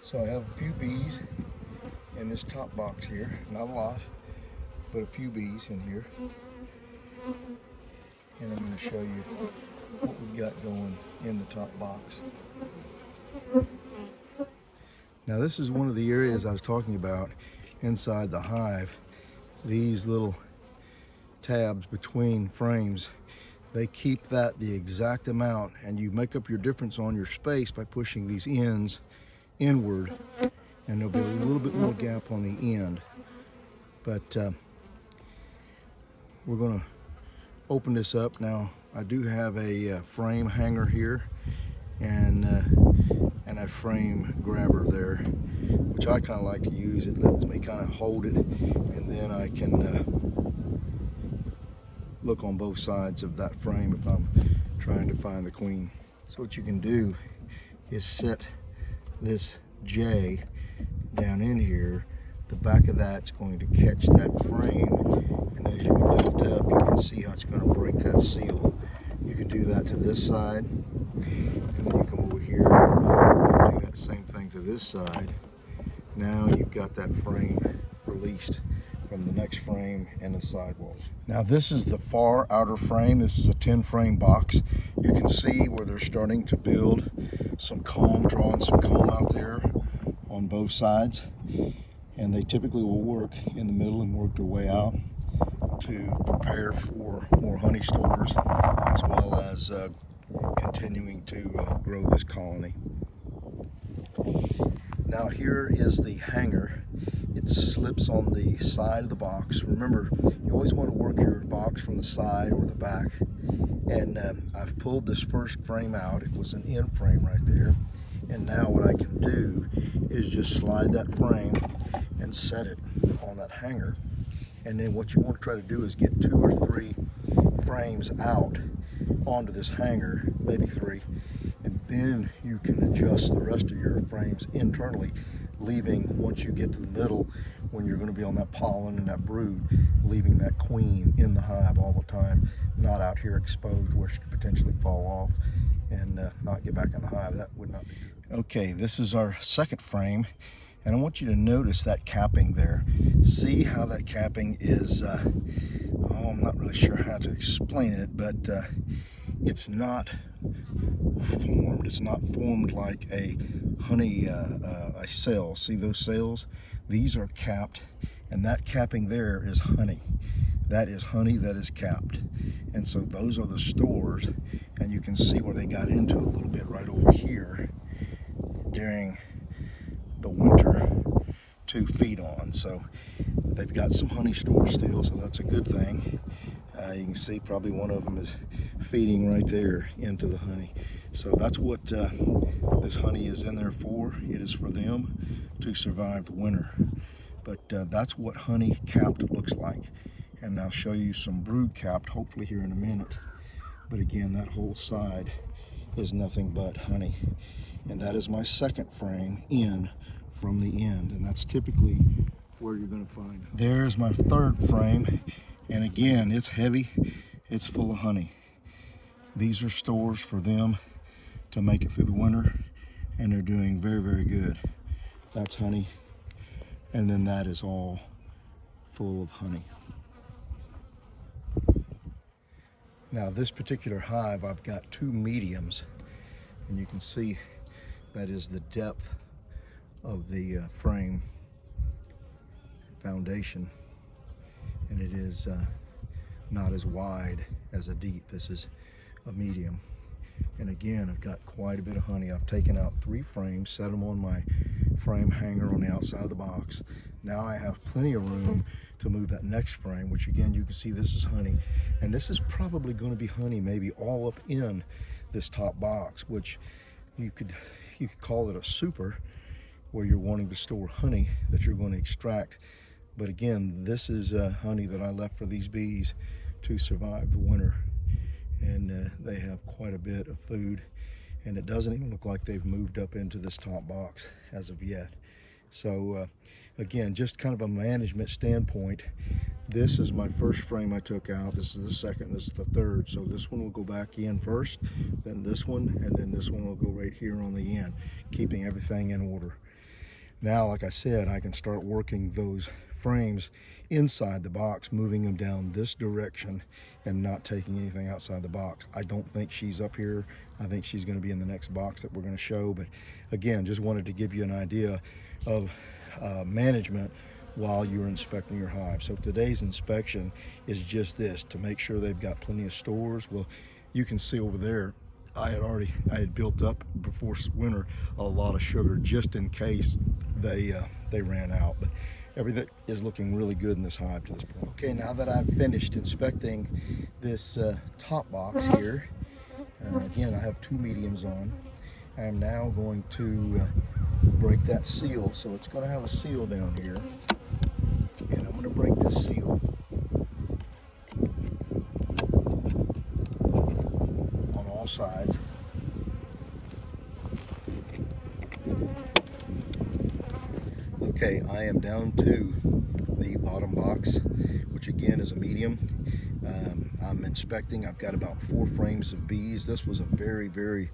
So I have a few bees in this top box here. Not a lot, but a few bees in here. And I'm going to show you what we've got going in the top box. Now this is one of the areas I was talking about inside the hive. These little tabs between frames, they keep that the exact amount, and you make up your difference on your space by pushing these ends inward, and there'll be a little bit more gap on the end. But we're going to open this up now. I do have a frame hanger here and a frame grabber there, which I kind of like to use. It lets me kind of hold it, and then I can look on both sides of that frame if I'm trying to find the queen. So what you can do is set this J down in here. The back of that's going to catch that frame, and as you lift up, you can see how it's going to break that seal. You can do that to this side, and then you come over here and do that same thing to this side. Now you've got that frame released from the next frame and the sidewalls. Now this is the far outer frame. This is a 10 frame box. You can see where they're starting to build some comb, drawing some comb out there on both sides. And they typically will work in the middle and work their way out to prepare for more honey stores, as well as continuing to grow this colony. Now here is the hanger. It slips on the side of the box. Remember, you always want to work your box from the side or the back. And I've pulled this first frame out. It was an end frame right there. And now what I can do is just slide that frame and set it on that hanger. And then what you want to try to do is get 2 or 3 frames out onto this hanger, maybe 3, and then you can adjust the rest of your frames internally, leaving, once you get to the middle, when you're going to be on that pollen and that brood, leaving that queen in the hive all the time, not out here exposed where she could potentially fall off and not get back in the hive. That would not be good. Okay, this is our second frame, and I want you to notice that capping there. See how that capping is, I'm not really sure how to explain it, but it's not formed. It's not formed like a honey a cell. See those cells? These are capped, and that capping there is honey. That is honey that is capped. And so those are the stores, and you can see where they got into a little bit right over here during the winter to feed on. So they've got some honey stores still, so that's a good thing. You can see probably one of them is feeding right there into the honey. So that's what this honey is in there for. It is for them to survive the winter. But that's what honey capped looks like. And I'll show you some brood capped hopefully here in a minute. But again, that whole side is nothing but honey. And that is my second frame in from the end, and that's typically where you're going to find. There's my third frame, and again, it's heavy, it's full of honey. These are stores for them to make it through the winter, and they're doing very, very good. That's honey, and then that is all full of honey. Now this particular hive, I've got 2 mediums, and you can see that is the depth of the frame foundation, and it is not as wide as a deep. This is a medium, and again, I've got quite a bit of honey. I've taken out 3 frames, set them on my frame hanger on the outside of the box. Now I have plenty of room to move that next frame, which again, you can see this is honey, and this is probably going to be honey maybe all up in this top box, which you could call it a super, where you're wanting to store honey that you're going to extract. But again, this is honey that I left for these bees to survive the winter, and they have quite a bit of food, and it doesn't even look like they've moved up into this top box as of yet. So again, just kind of a management standpoint, this is my first frame I took out. This is the second, this is the third. So this one will go back in first, then this one, and then this one will go right here on the end, keeping everything in order. Now, like I said, I can start working those frames inside the box, moving them down this direction and not taking anything outside the box. I don't think she's up here. I think she's going to be in the next box that we're going to show. But again, just wanted to give you an idea of management while you're inspecting your hive. So today's inspection is just this, to make sure they've got plenty of stores. Well, you can see over there, I had built up before winter a lot of sugar just in case they ran out. But everything is looking really good in this hive to this point. Okay, now that I've finished inspecting this top box here, again, I have 2 mediums on. I'm now going to break that seal. So it's going to have a seal down here, and I'm going to break this seal on all sides. Okay, I am down to the bottom box, which again is a medium. I'm inspecting. I've got about 4 frames of bees. This was a very, very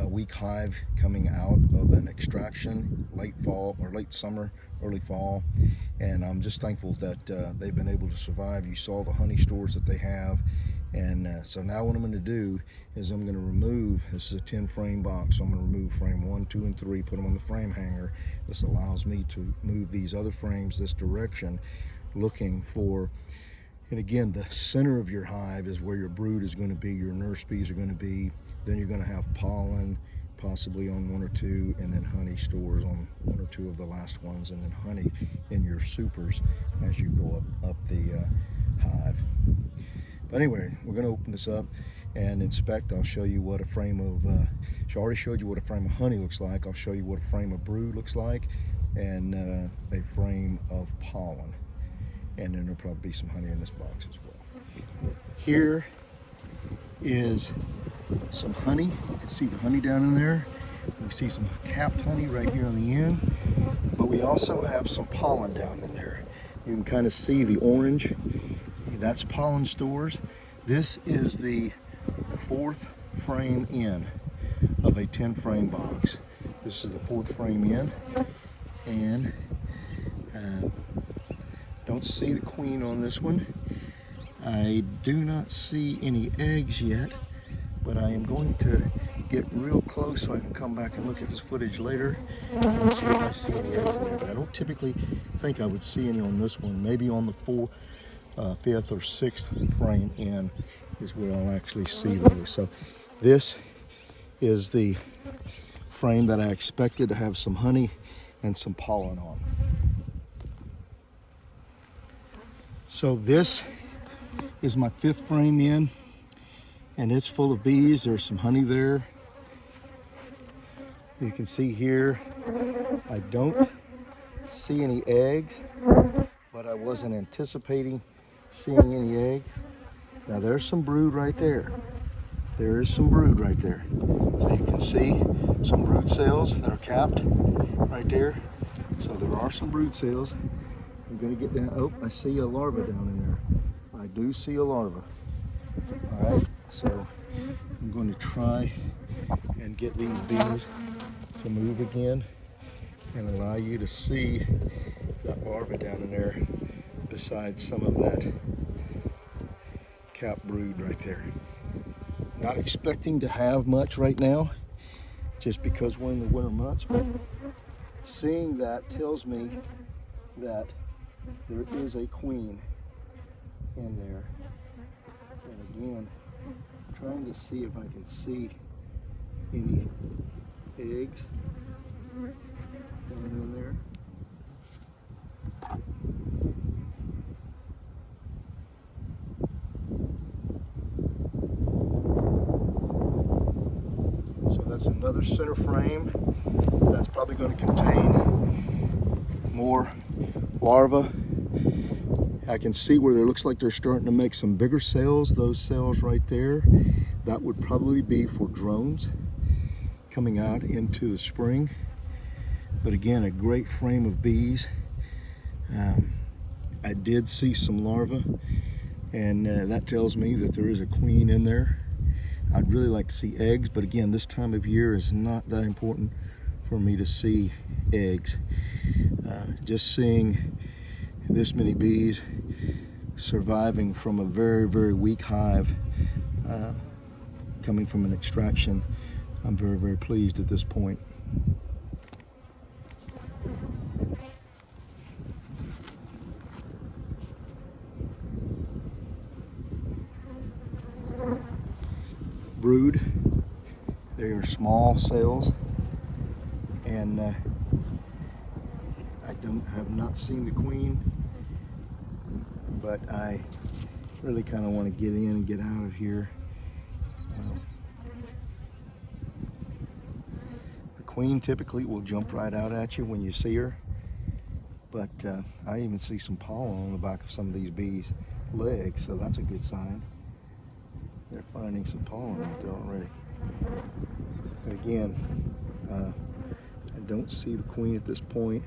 weak hive coming out of an extraction late fall or late summer, early fall, and I'm just thankful that they've been able to survive. You saw the honey stores that they have. And so now what I'm going to do is I'm going to remove, this is a 10 frame box, so I'm going to remove frame 1, 2, and 3, put them on the frame hanger. This allows me to move these other frames this direction, looking for, and again, the center of your hive is where your brood is going to be, your nurse bees are going to be. Then you're going to have pollen possibly on 1 or 2, and then honey stores on 1 or 2 of the last ones, and then honey in your supers as you go up the hive. But anyway, we're going to open this up and inspect. I'll show you what a frame of, she already showed you what a frame of honey looks like. I'll show you what a frame of brood looks like, and a frame of pollen. And then there'll probably be some honey in this box as well. Here is some honey. You can see the honey down in there. You see some capped honey right here on the end. But we also have some pollen down in there. You can kind of see the orange. That's pollen stores. This is the 4th frame in of a 10 frame box. This is the 4th frame in, and don't see the queen on this one. I do not see any eggs yet, but I am going to get real close so I can come back and look at this footage later and see if I see any eggs there. But I don't typically think I would see any on this one. Maybe on the 5th or 6th frame in is where I'll actually see those. So this is the frame that I expected to have some honey and some pollen on. So this is my 5th frame in, and it's full of bees. There's some honey there. You can see here, I don't see any eggs, but I wasn't anticipating seeing any eggs. Now there's some brood right there. There is some brood right there. So you can see some brood cells that are capped right there. So there are some brood cells. I'm going to get down. Oh, I see a larva down in there. I do see a larva. All right, so I'm going to try and get these bees to move again and allow you to see that larva down in there besides some of that cap brood right there. Not expecting to have much right now just because we're in the winter months, but seeing that tells me that there is a queen in there. And again, trying to see if I can see any eggs down in there. So that's another center frame. That's probably going to contain more larvae. I can see where it looks like they're starting to make some bigger cells. Those cells right there, that would probably be for drones coming out into the spring. But again, a great frame of bees. I did see some larvae, and that tells me that there is a queen in there. I'd really like to see eggs, but again, this time of year is not that important for me to see eggs. Just seeing this many bees surviving from a very, very weak hive, coming from an extraction, I'm very, very pleased at this point. Brood, they are small cells, and I have not seen the queen, but I really kind of want to get in and get out of here. The queen typically will jump right out at you when you see her, but I even see some pollen on the back of some of these bees' legs, so that's a good sign. They're finding some pollen out there already. But again, I don't see the queen at this point.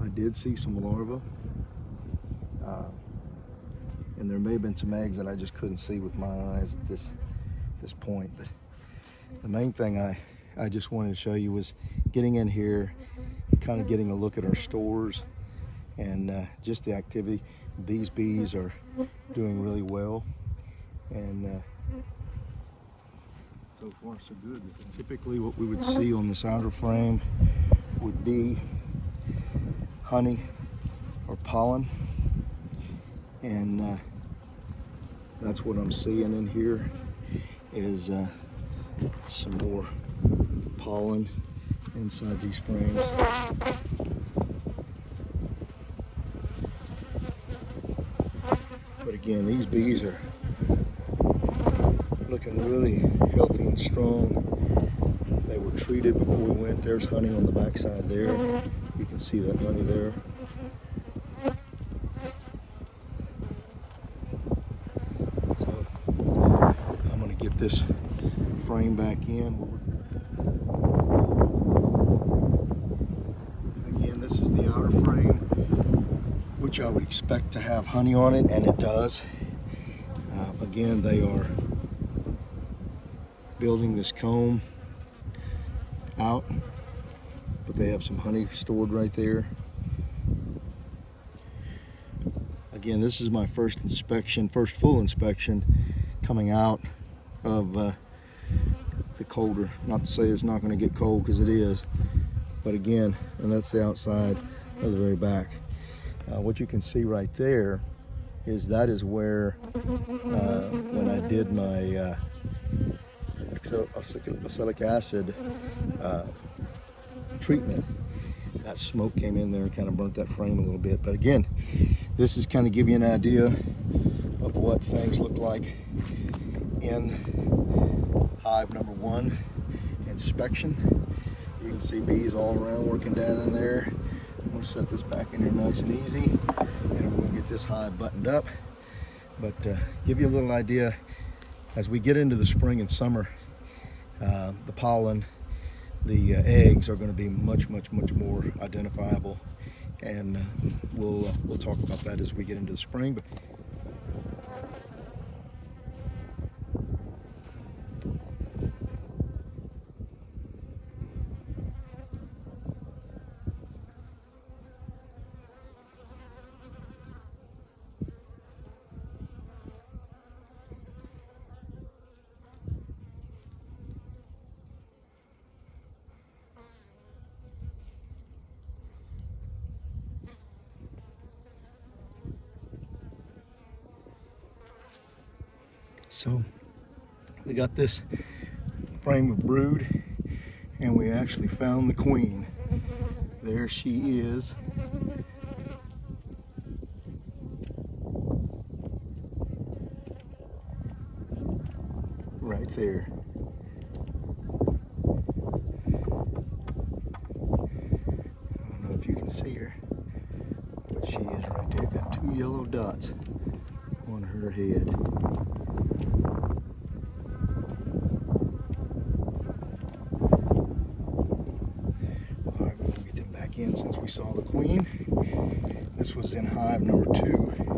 I did see some larvae, and there may have been some eggs that I just couldn't see with my eyes at this point. But the main thing I just wanted to show you was getting in here, kind of getting a look at our stores, and just the activity. These bees are doing really well, and so far so good. Typically what we would see on this outer frame would be honey or pollen, and that's what I'm seeing in here is some more pollen inside these frames. But again, these bees are looking really healthy and strong. They were treated before we went. There's honey on the backside there. You can see that honey there. So I'm going to get this frame back in. Again, this is the outer frame, which I would expect to have honey on it, and it does. Again, they are building this comb out, but they have some honey stored right there. Again, this is my first full inspection coming out of the colder. Not to say it's not going to get cold, because it is, but again, and that's the outside of the very back. What you can see right there is that is where when I did my acetic acid treatment, that smoke came in there and kind of burnt that frame a little bit. But again, this is kind of give you an idea of what things look like in hive number 1 inspection. You can see bees all around working down in there. I'm going to set this back in here nice and easy, and we'll get this hive buttoned up. But give you a little idea, as we get into the spring and summer, the pollen, the eggs are going to be much more identifiable, and we'll talk about that as we get into the spring. But so we got this frame of brood, and we actually found the queen. There she is. Right there. I don't know if you can see her, but she is right there. Got 2 yellow dots on her head. Alright, we'll get them back in since we saw the queen. This was in hive number 2.